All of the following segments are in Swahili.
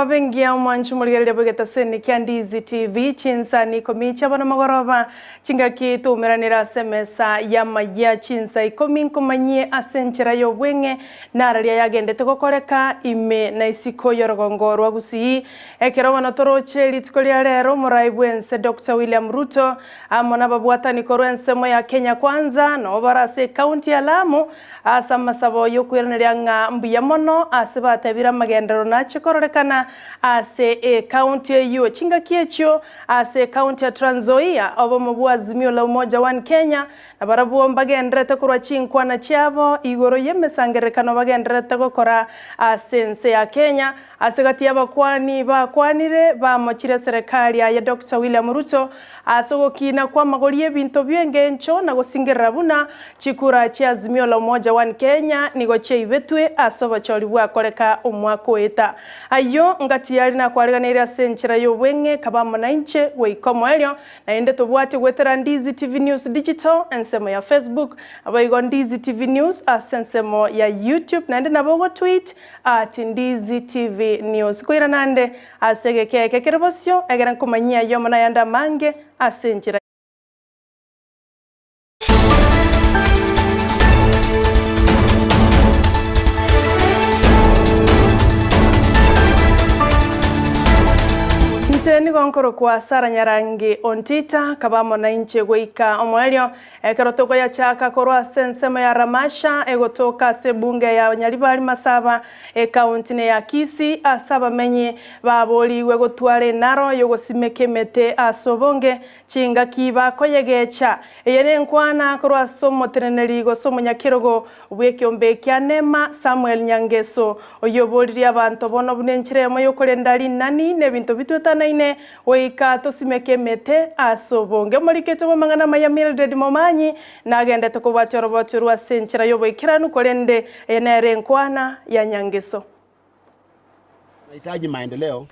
bengia mwanchu muligere bogeta seni kya Ndizi TV Chinsa Ikomi chabana magoroba chingaki tumeranira semesa ya Amayia Chinsa Ikomi nkomanyie asenchera yo bwenge nararia yagendete gukoreka ime na isiko yorogongo rwa Gusii ekero bana toroche litikolia rero muraibwense Dr. William Ruto amona babwatani korwensemo ya Kenya kwanza no barase county ya Lamu asa masabo yo kwiranira nga mbuya mono asibatebira amagenderero nachikorrekana ase county yo chingaki echo ase county ya Trans Nzoia obo mubwazimio la umoja wa Kenya na barabuo mbagenderete kurwa chinkwana cyabo igoro yemesangerekano bagenderete gukora asense ya Kenya asegati abakwani bakwanire bamochire serikali ya Dr. William Ruto asogokina kwa magorie binto byengencho na gusingerera buna chikura cyazimio la umoja wa Kenya nigo cheibetwe asoba chori bwa koreka umwaka weta ayo ngati yari na kwariganira senchera yo bwenge kabamo na inche weikomo elyo na ende tubwate gwetera Ndizi TV News Digital ensemo ya Facebook abayigo Ndizi TV News asensemo ya YouTube na ende nabogo tweet @Ndizi TV News kuira nande asegekeke kerebosyo egera kumanyia yo mana yanda mange asenchera ni gonkoro kwa Sara Nyarangi Ontita kabamo na inche goika omwelio ekerotoko ya chaka korwa sensema ya Ramasha egotoka sebunge ya Nyalibali Masaba county ya Kisii asaba menye baboli wegotware NAROO yogosimeke EMETE asobonge chinga kiba koyegecha eyene nkwana korwa somo teneneri go somo nyakirogo ubwekyombe kya Nema Samuel Nyangeso oyoboliri abantu bono bunenchiremo yokorendali nani nebinto bitwetana ine weika tosimeke EMETE asobonge moriketo bomangana mayamildred momanyi nagende tokobachoro bachorwa senchira yoboikiranu kolende enere nkwana ya Nyangeso. Nahitaji maendeleo.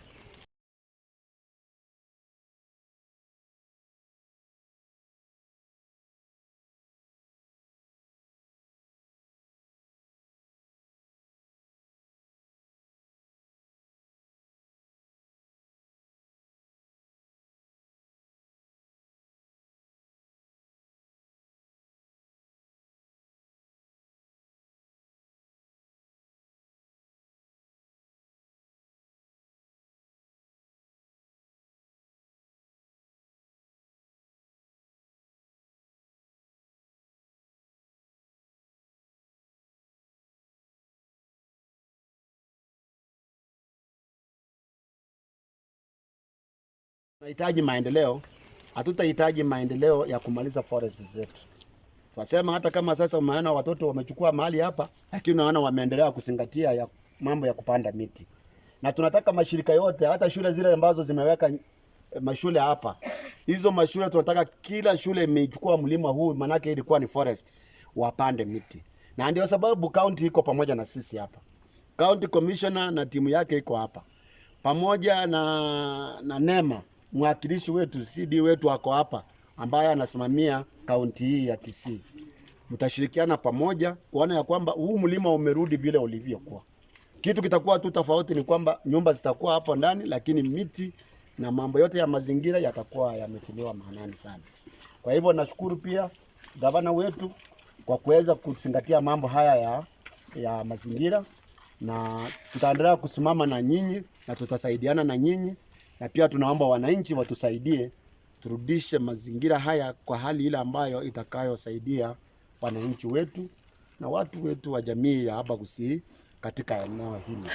Nahitaji maendeleo, hatutahitaji maendeleo ya kumaliza forest zetu. Tunasema hata kama sasa umeona watoto wamechukua mahali hapa, lakini unaona wameendelea kuzingatia ya mambo ya kupanda miti. Na tunataka mashirika yote, hata shule zile ambazo zimeweka mashule hapa. Hizo mashule tunataka kila shule imechukua mlima huu manake ilikuwa ni forest wapande miti. Na ndio sababu county iko pamoja na sisi hapa. County commissioner na timu yake iko hapa. Pamoja na Nema mwakilishi wetu CD wetu wako hapa ambaye anasimamia kaunti hii ya Kisii. Mtashirikiana pamoja kuona ya kwamba huu mlima umerudi vile ulivyokuwa. Kitu kitakuwa tu tofauti ni kwamba nyumba zitakuwa hapo ndani lakini miti na mambo yote ya mazingira yatakuwa yametiliwa maanani sana. Kwa hivyo nashukuru pia gavana wetu kwa kuweza kuzingatia mambo haya ya mazingira na tutaendelea kusimama na nyinyi na tutasaidiana na nyinyi. Na pia tunaomba wananchi watusaidie turudishe mazingira haya kwa hali ile ambayo itakayosaidia wananchi wetu na watu wetu wa jamii ya hapa Gusii katika eneo hili.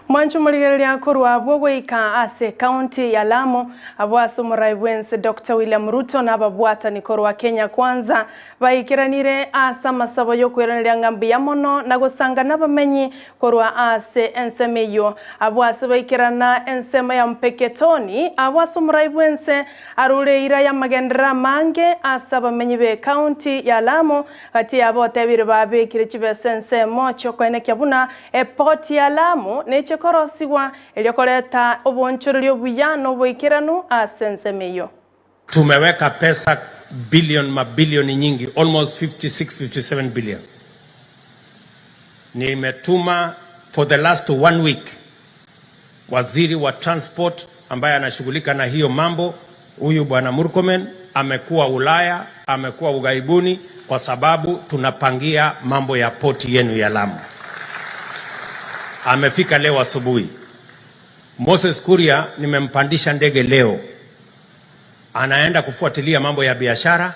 Mwanchu muligereria kurwa bwogwika ase county ya Lamu abwaso muraibwense Dr. William Ruto na babwata ni korwa Kenya kwanza baikiranire asa masabo yo kwiranira ngambi ya mono na gusanga nabamenyi korwa ase ensemeyo abwaso baikirana ensema ya mpeketoni abwaso muraibwense aruleira ya magendera mange asa bamenyi be county ya Lamu kati abotebire babekire chibesense mocho kwene kyabuna port ya Lamu neche korosiwa eliokoleta obonchoryo buyano boikiranu asensemeyo. Tumeweka pesa mabilioni nyingi, almost 56-57 billion. Nimetuma for the last 1 week waziri wa transport ambaye anashughulika na hiyo mambo, huyu bwana Murkomen amekuwa Ulaya, amekuwa ughaibuni kwa sababu tunapangia mambo ya poti yenu ya Lamu. Amefika leo asubuhi. Moses Kuria nimempandisha ndege leo. Anaenda kufuatilia mambo ya biashara,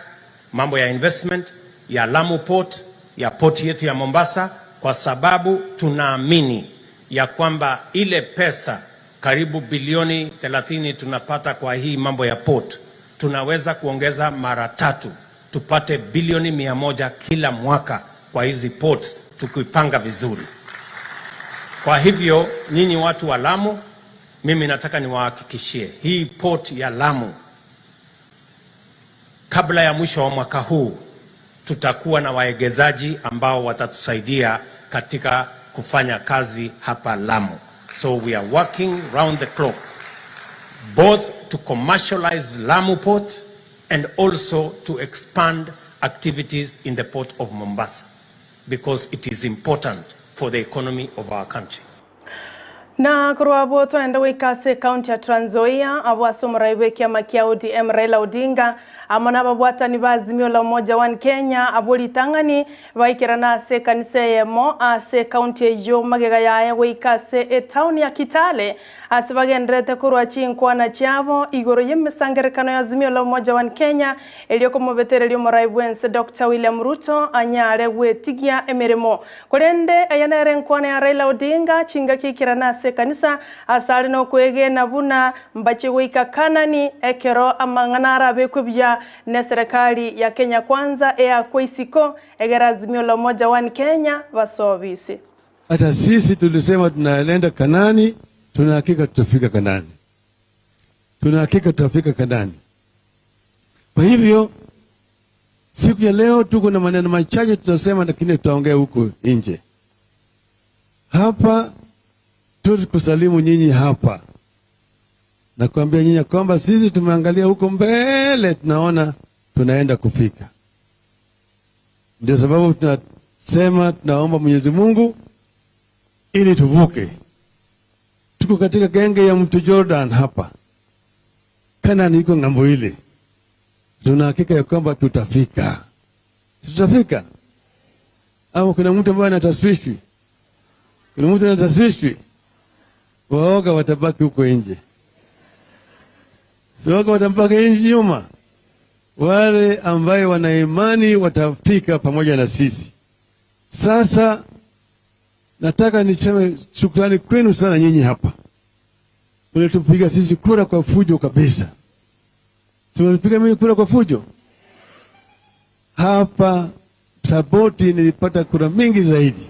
mambo ya investment, ya Lamu Port, ya port yetu ya Mombasa, kwa sababu tunaamini ya kwamba ile pesa karibu bilioni 30 tunapata kwa hii mambo ya port, tunaweza kuongeza mara 3 tupate bilioni 100 kila mwaka kwa hizi ports tukipanga vizuri. Kwa hivyo nyinyi watu wa Lamu, mimi nataka niwahakikishie hii port ya Lamu kabla ya mwisho wa mwaka huu tutakuwa na waegezaji ambao watatusaidia katika kufanya kazi hapa Lamu. So we are working round the clock both to commercialize Lamu Port and also to expand activities in the port of Mombasa because it is important for the economy of our country. Na kurwabo tuenda wikase county ya Trans Nzoia abwasomora kiama kia ODM Raila Odinga amana babwatani ba Azimio la Umoja One Kenya abulitangani baikirana ase kanisa yemo ase county yo magega ya wikase town ya Kitale ase bagendrete kurwa chinkwana cyabo igoro yemesangerekano ya Azimio la Umoja One Kenya elioko mobetere lyo moraibwense Dr. William Ruto anyare wetigia emeremo kurende ayanere nkwana ya Raila Odinga chinga kikirana kanisa asali no kwege na buna mbache wika kanani ekero amanganara bekubya na serikali ya Kenya kwanza ya kwisiko egera Azimio la Umoja One Kenya wasobisi. Hata sisi tulisema tunaenda Kanani, tunahakika tutafika Kanani. Tunahakika tutafika Kanani. Kwa hivyo siku ya leo tuko na maneno machache tutasema, lakini tutaongea huko nje. Hapa tukusalimu nyinyi hapa. Na kuambia nyinyi kwamba sisi tumeangalia huko mbele, tunaona tunaenda kufika. Ndio sababu tunasema tunaomba Mwenyezi Mungu ili tuvuke. Tuko katika genge ya mto Jordan hapa. Kanani iko ngambo ile. Tuna hakika ya kwamba tutafika. Tutafika. Au kuna mtu ambaye anataswishwi? Kuna mtu anataswishwi? Waoga watabaki huko nje. Waoga watabaki nje nyuma. Wale ambaye wana imani watafika pamoja na sisi. Sasa nataka niseme shukrani kwenu sana nyinyi hapa. Mlitupiga sisi kura kwa fujo kabisa. Tumepiga mimi kura kwa fujo. Hapa Saboti nilipata kura mingi zaidi.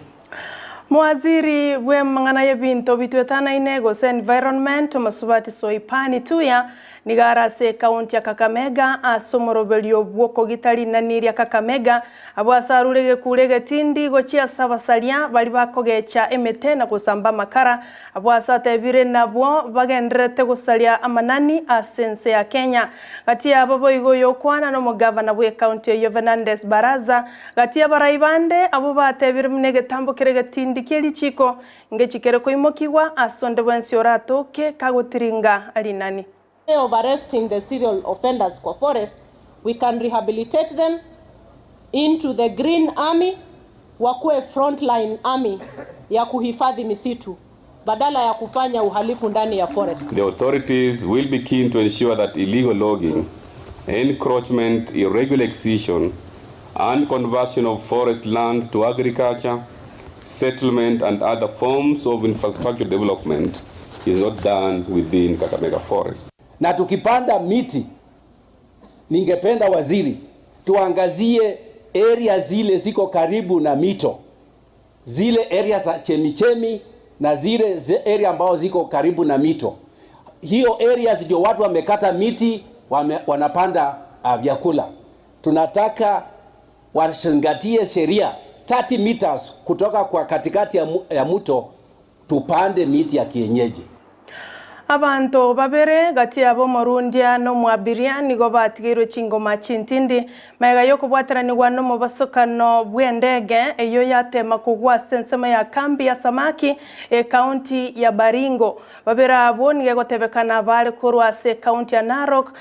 Mwaziri we mangana yebinto bitwetana inego se environment masubati soipani tuya nigara se county ya Kakamega asomorobelio bwoko gitari naniria Kakamega abwasarurege kurege tindi gochia sabasaria bali bakogecha EMETE na kusamba makara abwasatebire nabwo bagendrete gusalia amanani asense ya Kenya gatia abo igoyo kwana no mugavana bwe county ya Fernandez Baraza gatia baraibande abo batebire mnege tambo kirege tindi keli chiko ngechikere koimokiwa asonde bwensi orato ke kagotiringa alinani of arresting the serial offenders for forest, we can rehabilitate them into the green army, wakue frontline army ya kuhifadhi misitu badala ya kufanya uhalifu ndani ya forest. The authorities will be keen to ensure that illegal logging, encroachment, irregular acquisition, and conversion of forest land to agriculture, settlement, and other forms of infrastructure development is not done within Kakamega Forest. Na tukipanda miti, ningependa waziri tuangazie area zile ziko karibu na mito, zile area za chemichemi na zile area ambao ziko karibu na mito. Hiyo areas ndio watu wamekata miti wanapanda vyakula. Tunataka wazingatie sheria 30 meters kutoka kwa katikati ya mto tupande miti ya kienyeji. Abantu babere gati yabo Morundia no Mwabiria nigo batigirwe chingoma chintindi mega yo kubwateranirwa no mu basokano bw'endege eyo yatema kugwa sensema ya kambi ya samaki county ya Baringo babera abo nige gotebekana bale kurwa se county ya Narok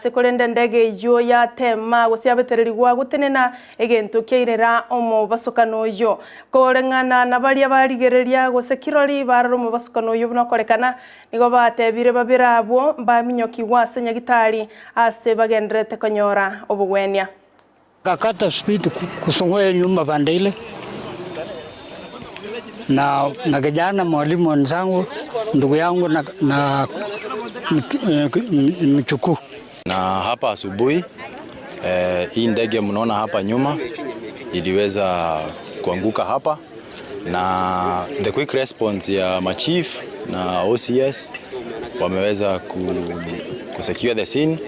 se kolende ndege yo yatema gusyabetererigwa gutenena egento keirera omu basokano yo kolengana na bali abaligereria gusekirori bararo mu basokano yo bunakorekana nigo batebire babera abo baminyoki wase nyagitari ase bagendrete konyora obugwenia kakata speed kusongoya nyuma bandile na kijana mwalimu wenzangu ndugu yangu na mchuku na hapa asubuhi hii ndege mnaona hapa nyuma iliweza kuanguka hapa na the quick response ya machief na OCS wameweza kusecure the scene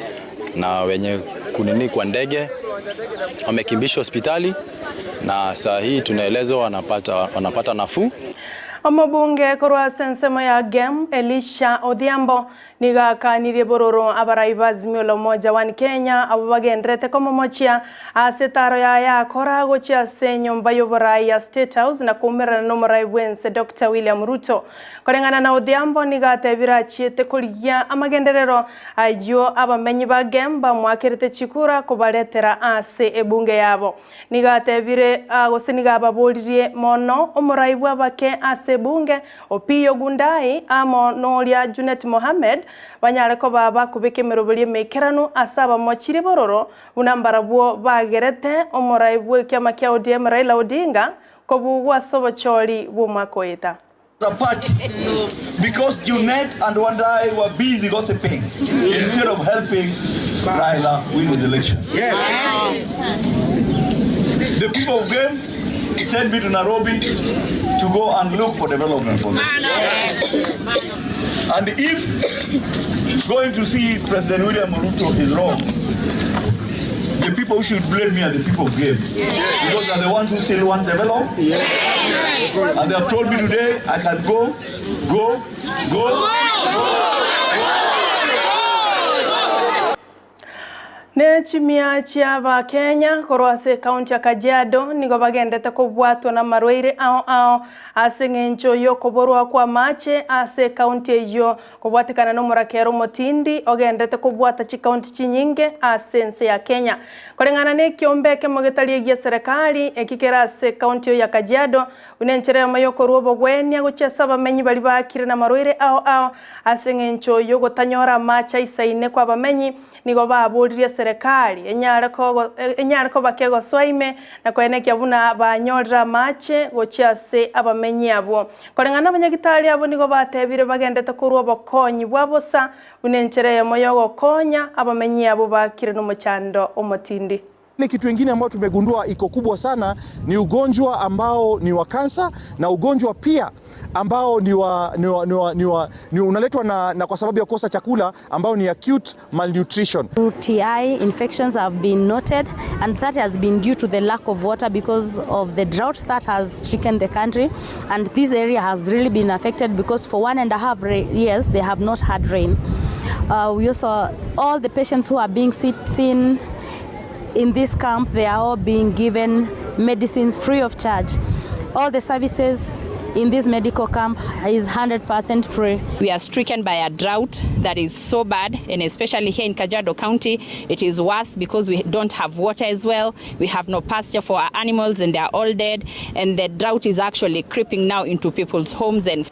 na wenye kunini kwa ndege wamekimbishwa hospitali na saa hii tunaelezwa wanapata nafuu. Omubunge korwa sensema ya game Elisha Odhiambo niga kanire bororo abaraibazi la umoja wa Kenya abo bagendrete komo mochia asetaro ya kora gochia senyomba yoborai ya State House na kumera no morai wense Dr. William Ruto korengana na Odhiambo niga tebira chiete kuligia amagenderero ayo abamenyi ba game ba mwakirite chikura kubaletera ase ebunge yabo niga tebire goseniga ababolirie mono omorai bwabake ase bunge Opiyo Gundai amo nolia Junet Mohamed banyareko baba kubike merobeli mekeranu asaba mochiri bororo unambara bwo bagerete omorai bwo kyama kya ODM Raila Odinga kobugwa sobocholi bumakoita because Junet and Wandai were busy gossiping instead of helping Raila win the election. Yes. The people of Game sent me to Nairobi to go and look for development for them. And if going to see President William Ruto is wrong, the people who should blame me are the people of Game. Because they are the ones who still want to develop. And they have told me today I can go. Nechimia chiava Kenya korwase county ya Kajiado nigo bagendete kubwatwa na marwaire ao asengencho yo koborwa kwa mache ase county yo kubwatikana no murakero motindi ogendete kubwata chi county chinyinge asense ya Kenya korengana ne kiombeke mogetali ya serikali ekikera ase county ya Kajiado unenchere mayoko ruobo gwenya guchesa bamenyi bali bakire na marwaire ao asengencho yo gotanyora macha isaine kwa bamenyi nigo baburirie serikali enyareko bakego swaime na kwenekya buna banyorra mache gochiase abamenyi abo korengana abanyagitari abo nigo batebire bagendete kurwa bokonyi bwabosa unenchere moyo konya abamenyi abo bakire no muchando omotindi. Ile kitu kingine ambao tumegundua iko kubwa sana ni ugonjwa ambao ni wa kansa na ugonjwa pia ambao ni unaletwa na kwa sababu ya kukosa chakula ambao ni acute malnutrition. UTI infections have been noted and that has been due to the lack of water because of the drought that has stricken the country, and this area has really been affected because for 1.5 years they have not had rain. We also, all the patients who are being seen in this camp, they are all being given medicines free of charge. All the services in this medical camp is 100% free. We are stricken by a drought that is so bad, and especially here in Kajiado County, it is worse because we don't have water as well. We have no pasture for our animals and they are all dead, and the drought is actually creeping now into people's homes and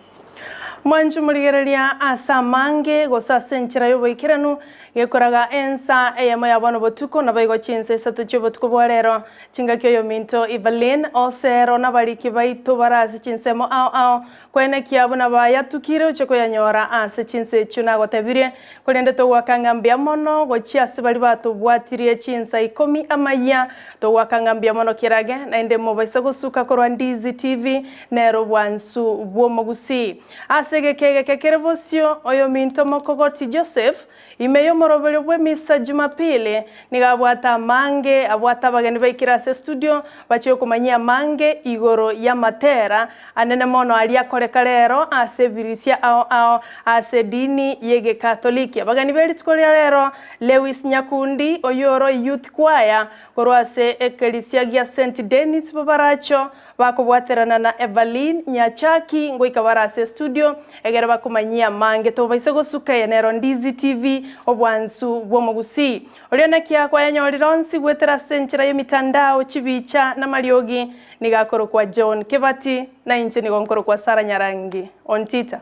Mwanju muligereria asamange gosasenchira yoboikiranu yekoraga ensa eyamo yabano botuko nabayigo chinse satucho botuko bwarero chingakyo yo minto Evelyn osero nabaliki baito barase chinsemo ao kwene kiabo nabayatukire ucheko yanyora ase chinse chuna gotebire kolende to wakangambia mono gochiase bali bato bwatirie Chinsa Ikomi Amayia to wakangambia mono kirage na ende mobaisa gosuka korwa Ndizi TV nero bwansu bwo Gusii ase gekege kekerebosio oyo minto mokogoti Joseph imeyo morobelio bwe misa Jumapili nigabwata mange abwata bageni baikira se studio bachiyo kumanyia mange igoro ya matera anene mono alia koreka rero ase birisia ao ase dini yege katoliki bageni beritskolia rero Lewis Nyakundi oyoro youth choir korwase ekelisia gia St Denis babaracho bakubwaterana na Evelyn Nyachaki ngoika barase studio egera bakumanyia mange to baise gosuka yenero Ndizi TV obwansu bwo Gusii oliona kia kwa yanyorironsi gwetera senchira yemitandao chibicha na mariogi nigakoro kwa John Kebati na inche nigonkoro kwa Sara Nyarangi Ontita.